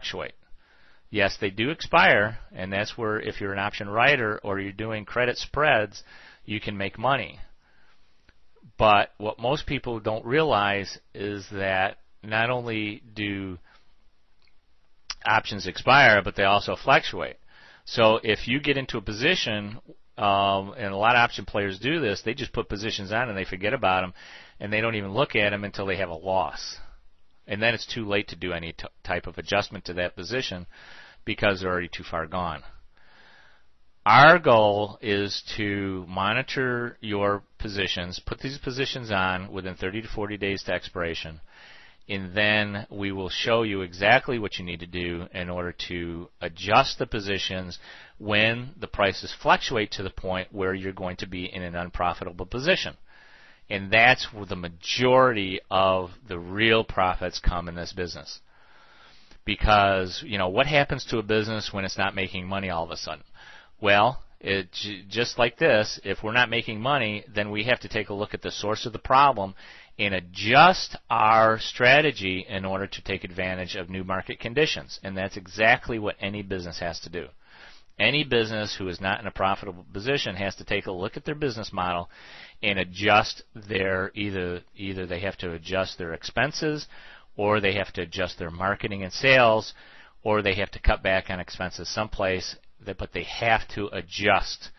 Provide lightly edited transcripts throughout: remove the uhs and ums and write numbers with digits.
fluctuate. Yes, they do expire, and that's where if you're an option writer or you're doing credit spreads, you can make money. But what most people don't realize is that not only do options expire, but they also fluctuate. So if you get into a position, and a lot of option players do this, they just put positions on and they forget about them, and they don't even look at them until they have a loss. And then it's too late to do any type of adjustment to that position because they're already too far gone. Our goal is to monitor your positions, put these positions on within 30 to 40 days to expiration, and then we will show you exactly what you need to do in order to adjust the positions when the prices fluctuate to the point where you're going to be in an unprofitable position. And that's where the majority of the real profits come in this business. Because, you know, what happens to a business when it's not making money all of a sudden? Well, just like this, if we're not making money, then we have to take a look at the source of the problem and adjust our strategy in order to take advantage of new market conditions. And that's exactly what any business has to do. Any business who is not in a profitable position has to take a look at their business model and adjust their, either they have to adjust their expenses, or they have to adjust their marketing and sales, or they have to cut back on expenses someplace, but they have to adjust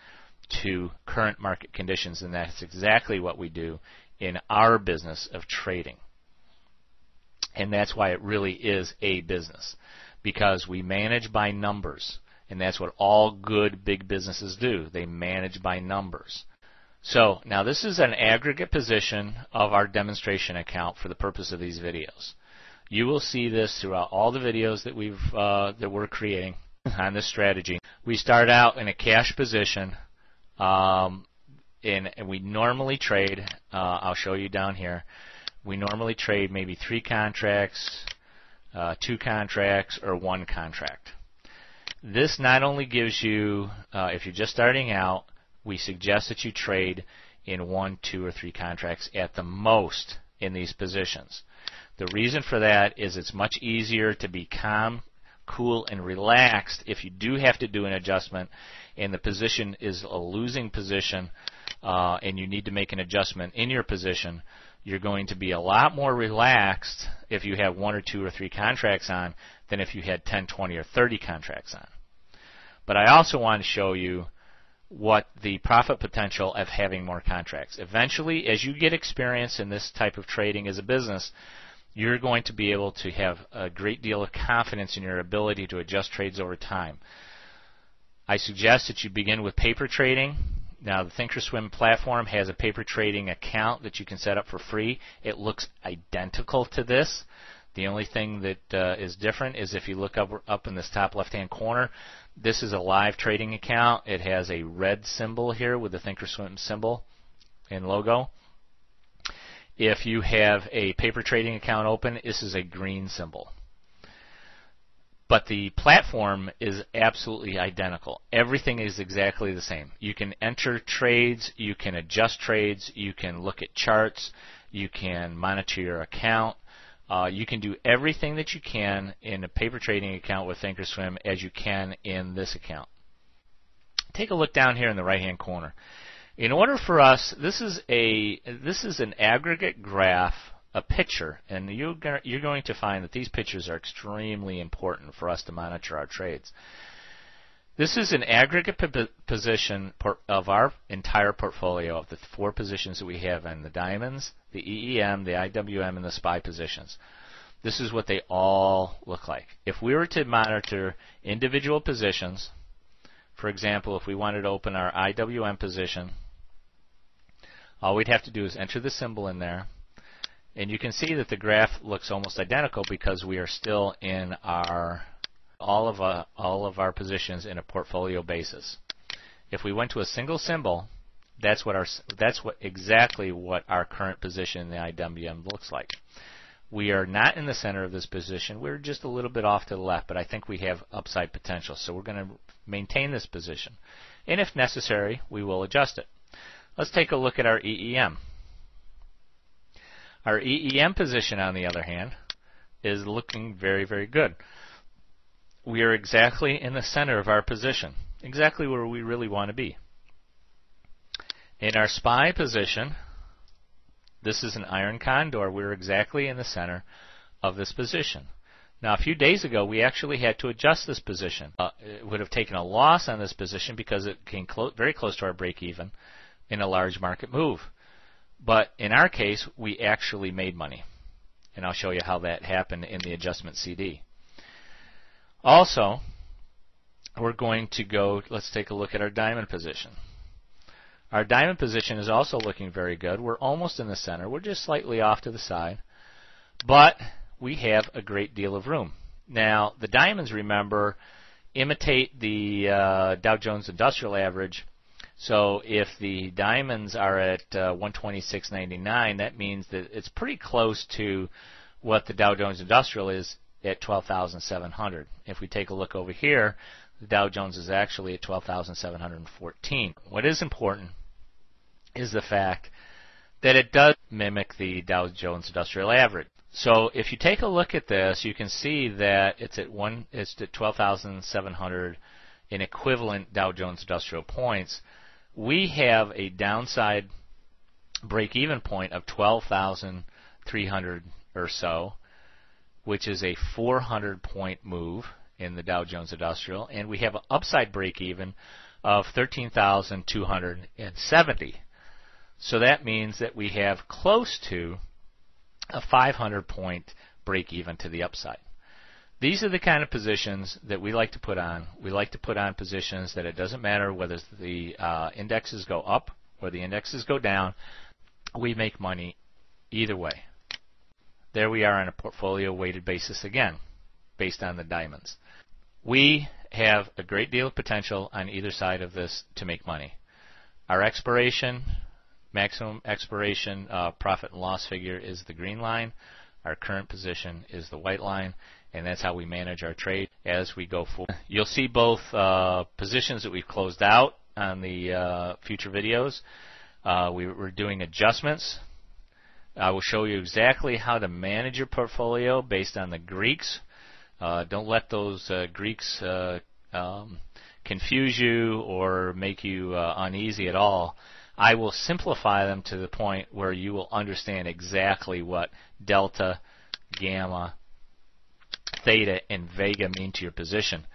to current market conditions, and that's exactly what we do in our business of trading. And that's why it really is a business, because we manage by numbers. And that's what all good big businesses do. They manage by numbers. So now this is an aggregate position of our demonstration account for the purpose of these videos. You will see this throughout all the videos that we're creating on this strategy. We start out in a cash position, and we normally trade. I'll show you down here. We normally trade maybe 3 contracts, 2 contracts, or 1 contract. This not only gives you, if you're just starting out, we suggest that you trade in 1, 2, or 3 contracts at the most in these positions. The reason for that is it's much easier to be calm, cool, and relaxed if you do have to do an adjustment and the position is a losing position and you need to make an adjustment in your position. You're going to be a lot more relaxed if you have 1 or 2 or 3 contracts on than if you had 10, 20, or 30 contracts on. But I also want to show you what the profit potential of having more contracts. Eventually, as you get experience in this type of trading as a business, you're going to be able to have a great deal of confidence in your ability to adjust trades over time. I suggest that you begin with paper trading. Now, the Thinkorswim platform has a paper trading account that you can set up for free. It looks identical to this. The only thing that is different is if you look up in this top left-hand corner, this is a live trading account. It has a red symbol here with the Thinkorswim symbol and logo. If you have a paper trading account open, this is a green symbol. But the platform is absolutely identical. Everything is exactly the same. You can enter trades, you can adjust trades, you can look at charts, you can monitor your account. You can do everything that you can in a paper trading account with Thinkorswim as you can in this account. Take a look down here in the right-hand corner. In order for us, this is an aggregate graph, a picture, and you're going to find that these pictures are extremely important for us to monitor our trades. This is an aggregate position of our entire portfolio of the 4 positions that we have in the diamonds, the EEM, the IWM, and the SPY positions. This is what they all look like. If we were to monitor individual positions, for example, if we wanted to open our IWM position, all we'd have to do is enter the symbol in there, and you can see that the graph looks almost identical because we are still in all of our positions in a portfolio basis. If we went to a single symbol, that's exactly what our current position in the IWM looks like. We are not in the center of this position. We're just a little bit off to the left, but I think we have upside potential, so we're going to maintain this position. And if necessary, we will adjust it. Let's take a look at our EEM. Our EEM position, on the other hand, is looking very, very good. we are exactly in the center of our position, exactly where we really want to be. In our SPY position, this is an iron condor. We're exactly in the center of this position. Now, a few days ago, we actually had to adjust this position. It would have taken a loss on this position because it came very close to our break-even in a large market move. But in our case, we actually made money. And I'll show you how that happened in the adjustment CD. Also, we're going to go, let's take a look at our diamond position. Our diamond position is also looking very good. We're almost in the center. We're just slightly off to the side. But we have a great deal of room. Now, the diamonds, remember, imitate the Dow Jones Industrial Average. So if the diamonds are at 126.99, that means that it's pretty close to what the Dow Jones Industrial is at 12,700. If we take a look over here, the Dow Jones is actually at 12,714. What is important is the fact that it does mimic the Dow Jones Industrial Average. So if you take a look at this, you can see that it's at 12,700 in equivalent Dow Jones Industrial points. We have a downside break-even point of 12,300 or so, which is a 400-point move in the Dow Jones Industrial, and we have an upside break-even of 13,270. So that means that we have close to a 500-point break-even to the upside. These are the kind of positions that we like to put on. We like to put on positions that it doesn't matter whether the indexes go up or the indexes go down. We make money either way. There we are on a portfolio weighted basis again, based on the diamonds. We have a great deal of potential on either side of this to make money. Our maximum expiration profit and loss figure is the green line. Our current position is the white line, and that's how we manage our trade as we go forward. You'll see both positions that we've closed out on the future videos. We're doing adjustments. I will show you exactly how to manage your portfolio based on the Greeks. Don't let those Greeks confuse you or make you uneasy at all. I will simplify them to the point where you will understand exactly what delta, gamma, theta, and vega mean to your position.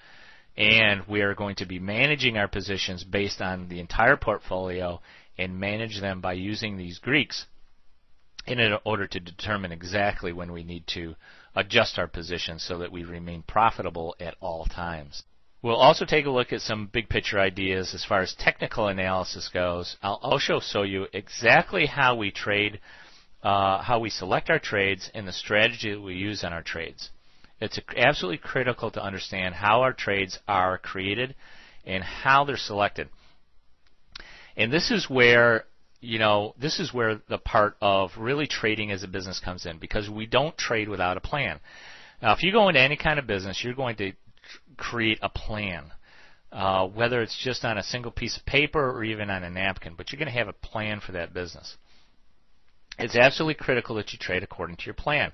And we are going to be managing our positions based on the entire portfolio and manage them by using these Greeks in order to determine exactly when we need to adjust our position so that we remain profitable at all times. We'll also take a look at some big picture ideas as far as technical analysis goes. I'll also show you exactly how we trade, how we select our trades, and the strategy that we use on our trades. It's absolutely critical to understand how our trades are created and how they're selected. And this is where the part of really trading as a business comes in, because we don't trade without a plan. Now, if you go into any kind of business, you're going to create a plan, whether it's just on a single piece of paper or even on a napkin, but you're going to have a plan for that business. It's absolutely critical that you trade according to your plan.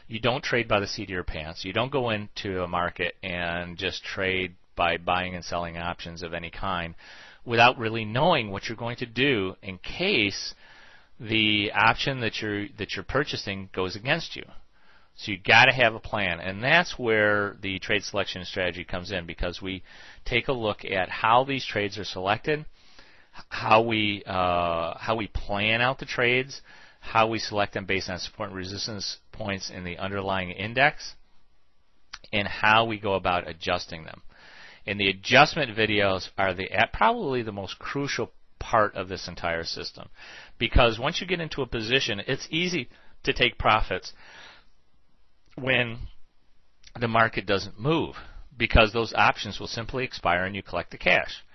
You don't trade by the seat of your pants. You don't go into a market and just trade by buying and selling options of any kind without really knowing what you're going to do in case the option that you're purchasing goes against you. So you've got to have a plan, and that's where the trade selection strategy comes in, because we take a look at how these trades are selected, how we plan out the trades, how we select them based on support and resistance points in the underlying index, and how we go about adjusting them. And the adjustment videos are probably the most crucial part of this entire system, because once you get into a position, it's easy to take profits when the market doesn't move, because those options will simply expire and you collect the cash.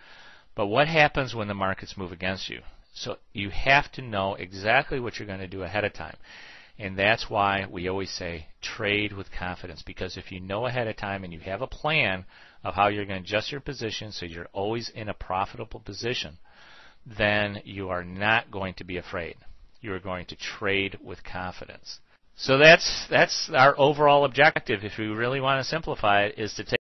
But what happens when the markets move against you? So you have to know exactly what you're going to do ahead of time. And that's why we always say trade with confidence, because if you know ahead of time and you have a plan of how you're going to adjust your position so you're always in a profitable position, then you are not going to be afraid. You are going to trade with confidence. So that's our overall objective, if we really want to simplify it, is to take